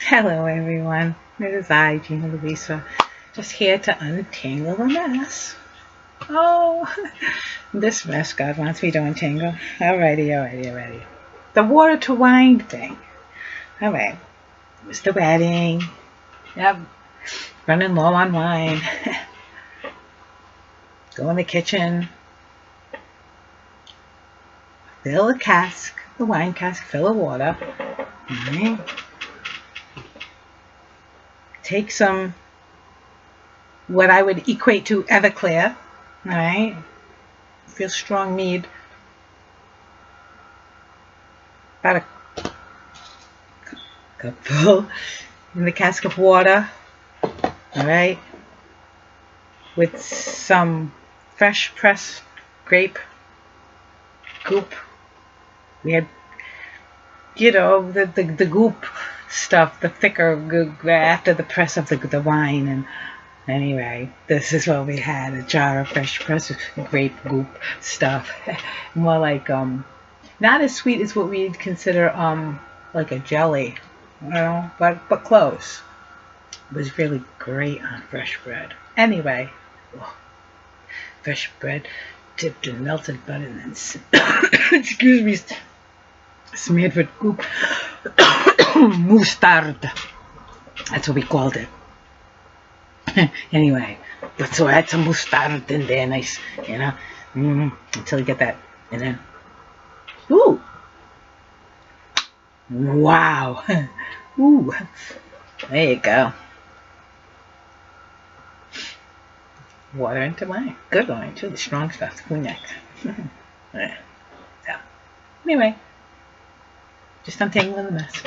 Hello everyone, it is I, Gina Louisa, just here to untangle the mess. Oh, this mess God wants me to untangle. Alrighty. The water to wine thing. Alright, it was the wedding. Yep, running low on wine. Go in the kitchen. Fill the cask, the wine cask, fill of water. Alright. Take some, what I would equate to Everclear, alright? Feel strong need about a cup full in the cask of water, alright? With some fresh pressed grape goop. We had, the goop stuff, the thicker goop after the press of the wine. And anyway, this is what we had, a jar of fresh pressed grape goop stuff. More like not as sweet as what we'd consider like a jelly, but close. It was really great on fresh bread. Anyway, fresh bread dipped in melted butter and then excuse me, smeared with goop. Mustard. That's what we called it. Anyway, so I had some mustard in there, nice, until you get that, and then, ooh, wow, ooh, there you go. Water into wine, good wine too, the strong stuff, the cognac. So, anyway, just untangling the mess.